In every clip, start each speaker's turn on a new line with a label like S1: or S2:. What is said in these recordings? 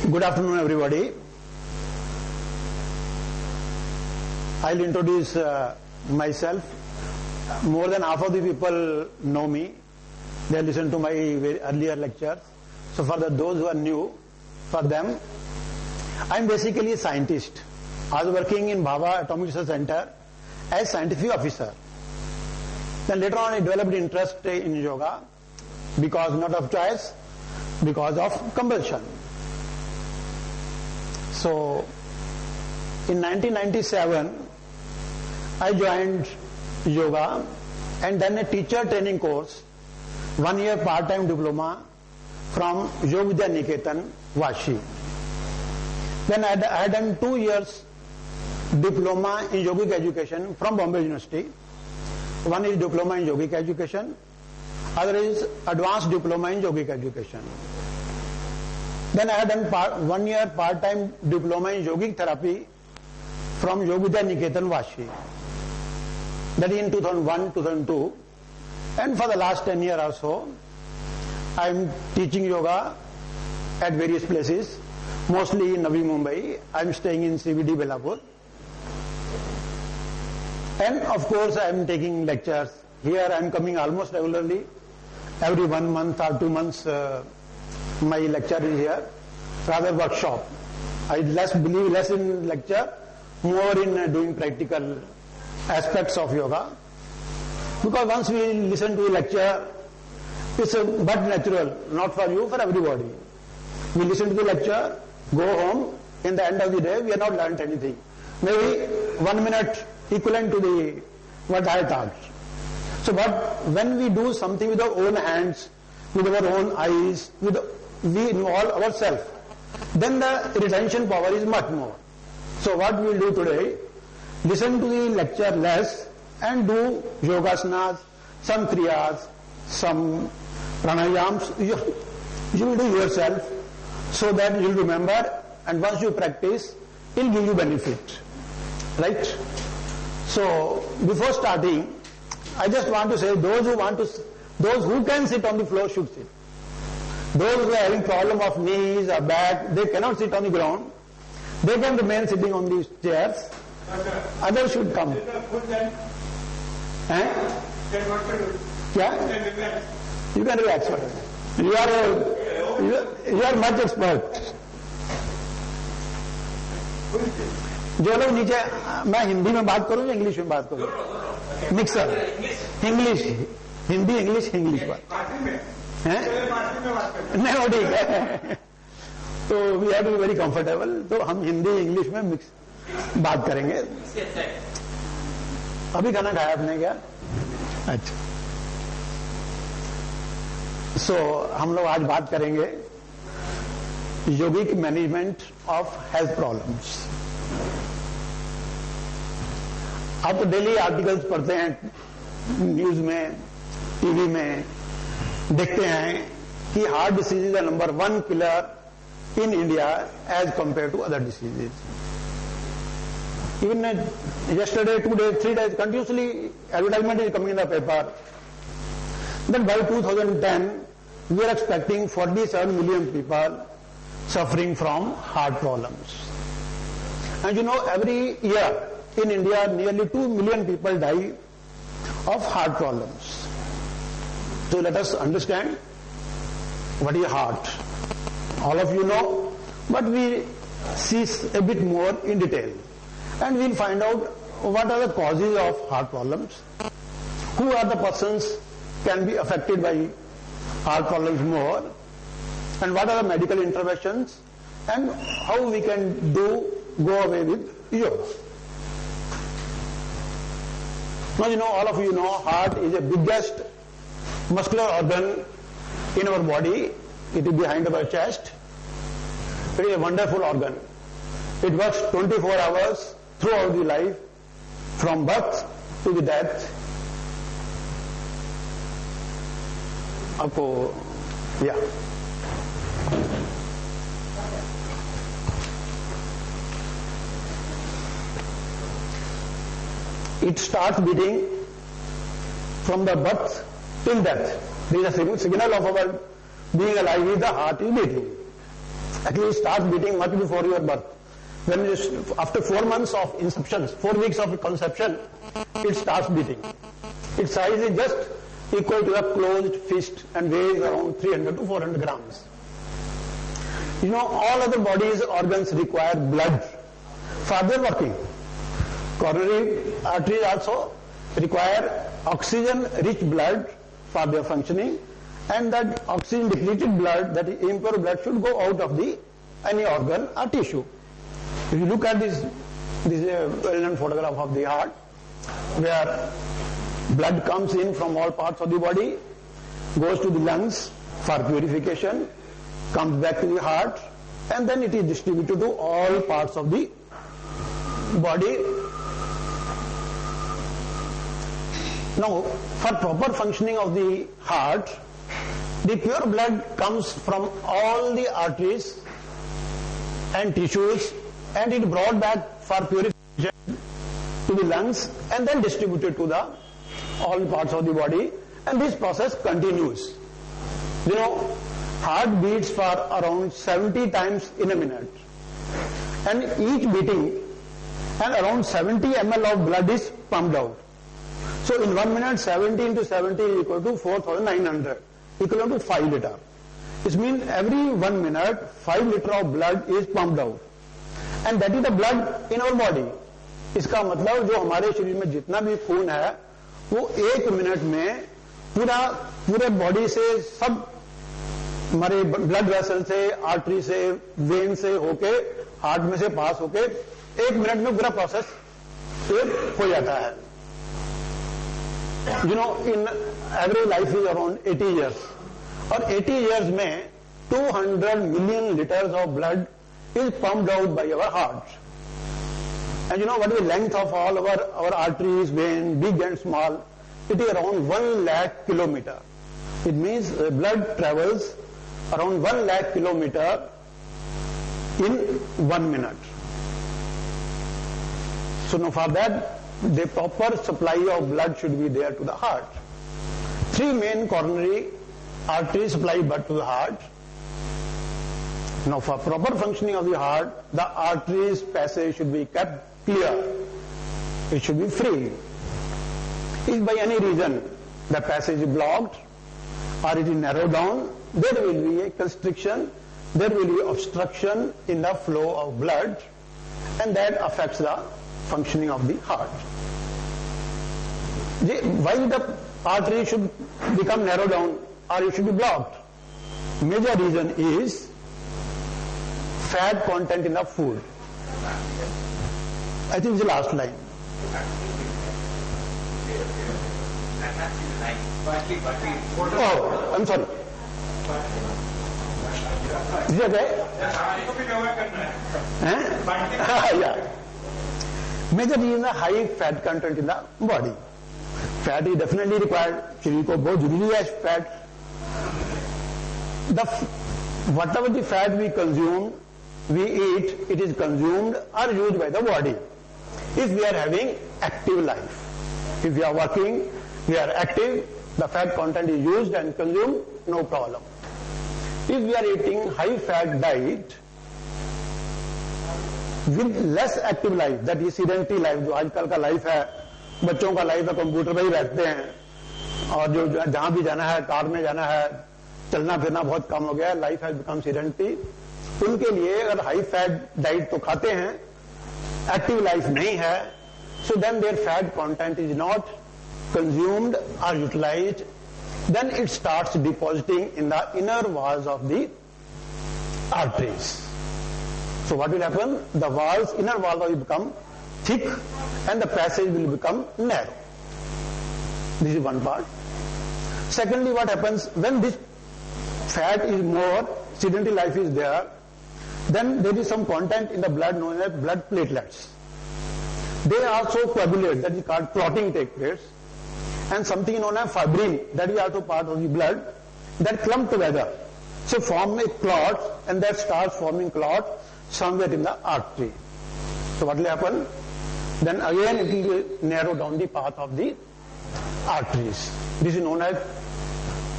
S1: Good afternoon, everybody. I'll introduce myself. More than half of the people know me. They listen to my earlier lectures. So for those who are new, for them, I'm basically a scientist. I was working in Bhabha Atomic Research Center as scientific officer. Then later on I developed interest in yoga because not of choice, because of compulsion. So in 1997 I joined yoga and done a teacher training course, 1 year part-time diploma from Yoga Vidya Niketan, Vashi. Then I had done 2 years diploma in yogic education from Bombay University. One is diploma in yogic education, other is advanced diploma in yogic education. Then I had done 1 year part-time diploma in yogic therapy from Yoga Vidya Niketan, Vashi. That is in 2001-2002. And for the last 10 years or so, I am teaching yoga at various places, mostly in Navi Mumbai. I am staying in CBD Belapur. And of course I am taking lectures. Here I am coming almost regularly. Every 1 month or 2 months my lecture is here, rather workshop. I believe less in lecture, more in doing practical aspects of yoga. Because once we listen to a lecture, it's but natural, not for you, for everybody. We listen to the lecture, go home, in the end of the day we have not learnt anything. Maybe 1 minute equivalent to the what I taught. So but when we do something with our own hands, with our own eyes, we involve ourselves, then the retention power is much more. So what we will do today, listen to the lecture less and do yogasanas, some kriyas, some pranayams. You will do yourself so that you will remember, and once you practice, it will give you benefit. Right? So before starting, I just want to say those who can sit on the floor should sit. Those who are having problem of knees or back, they cannot sit on the ground. They can remain sitting on these chairs. Others should come. Yeah? You can relax. You are much expert. जो लोग नीचे, मैं हिंदी में बात करूं या English में बात करूं? मिक्सर, इंग्लिश, हिंदी इंग्लिश बात हैं? नहीं वो ठीक है. तो we have to be very comfortable. तो हम हिंदी इंग्लिश में मिक्स बात करेंगे. अभी खाना खाया आपने क्या? अच्छा. सो हम लोग आज बात करेंगे योगिक मैनेजमेंट ऑफ हेल्थ प्रॉब्लम्स. आप तो डेली आर्टिकल्स पढ़ते हैं, न्यूज में, टीवी में, देखते हैं कि heart disease is the number 1 killer in India as compare to other diseases. Even yesterday, 2 days, 3 days, continuously advertisement is coming in the paper. Then by 2010, we are expecting 47 million people suffering from heart problems. And you know, every year in India, nearly 2 million people die of heart problems. So let us understand what is heart. All of you know, but we see a bit more in detail. And we'll find out what are the causes of heart problems, who are the persons can be affected by heart problems more, and what are the medical interventions, and how we can go away with yoga. Now you know, all of you know, heart is the biggest muscular organ in our body. It is behind our chest. It is a wonderful organ. It works 24 hours throughout the life, from birth to the death. Apo, yeah. It starts beating from the birth till death. There is a signal of our being alive is the heart is beating. Actually, it starts beating much before your birth. When after 4 months of inception, 4 weeks of conception, it starts beating. Its size is just equal to a closed fist and weighs around 300 to 400 grams. You know, all other bodies, organs require blood for their working. Coronary arteries also require oxygen-rich blood for their functioning, and that oxygen-depleted blood, that is impure blood, should go out of the any organ or tissue. If you look at this well-known photograph of the heart, where blood comes in from all parts of the body, goes to the lungs for purification, comes back to the heart, and then it is distributed to all parts of the body. Now, for proper functioning of the heart, the pure blood comes from all the arteries and tissues, and it brought back for purification to the lungs and then distributed to the all parts of the body, and this process continues. You know, heart beats for around 70 times in a minute, and each beating and around 70 ml of blood is pumped out. So in 1 minute, 70 into 70 is equal to 4,900, equivalent to 5 liter. It means every 1 minute 5 liter of blood is pumped out, and that is the blood in our body. इसका मतलब जो हमारे शरीर में जितना भी खून है वो 1 मिनट में पूरे बॉडी से सब हमारे ब्लड वेसल से, आर्टरी से, वेन से होके हार्ट में से पास होके 1 मिनट में पूरा प्रोसेस हो जाता है. You know, in average life is around 80 years, और 80 years में 200 million liters of blood is pumped out by our heart. And you know what is the length of all our arteries, veins, big and small? It is around 1 lakh kilometer. It means the blood travels around 1 lakh kilometer in 1 minute. So now for that, the proper supply of blood should be there to the heart. 3 main coronary arteries supply blood to the heart. Now for proper functioning of the heart, the arteries passage should be kept clear. It should be free. If by any reason the passage is blocked or it is narrowed down, there will be a constriction, there will be obstruction in the flow of blood, and that affects the functioning of the heart. Why the artery should become narrowed down or it should be blocked? Major reason is fat content in the food. I think it's the last line. Oh, I'm sorry. Is it okay? Yeah. Major reason is high fat content in the body. Fat is definitely required. शरीर को बहुत जरूरी है fat. Whatever the fat we consume, we eat, it is consumed or used by the body. If we are having active life, if we are working, we are active, the fat content is used and consumed, no problem. If we are eating high fat diet with less active life, that is sedentary life, जो आजकल का life है, बच्चों का life है, computer पर ही बैठते हैं और जो जहां भी जाना है, कार में जाना है, चलना फिरना बहुत कम हो गया है, लाइफ हैज बिकम सेडेंटरी. उनके लिए अगर हाई फैट डाइट तो खाते हैं, एक्टिव लाइफ नहीं है, so then their fat content is not consumed or utilized, then it starts depositing in the inner walls of the arteries. So what will happen? The walls, inner walls will become thick and the passage will become narrow. This is one part. Secondly, what happens when this fat is more, sedentary life is there, then there is some content in the blood known as blood platelets. They also coagulate, that is called clotting take place, and something known as fibrin, that is also part of the blood, that clump together. So form a clot, and that starts forming clot somewhere in the artery. So what will happen? Then again it will narrow down the path of the arteries. This is known as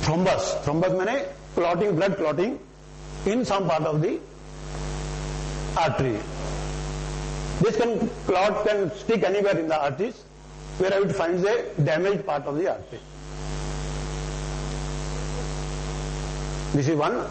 S1: thrombus. Thrombus means clotting, blood clotting in some part of the artery. This clot can stick anywhere in the arteries, wherever it finds a damaged part of the artery. This is one.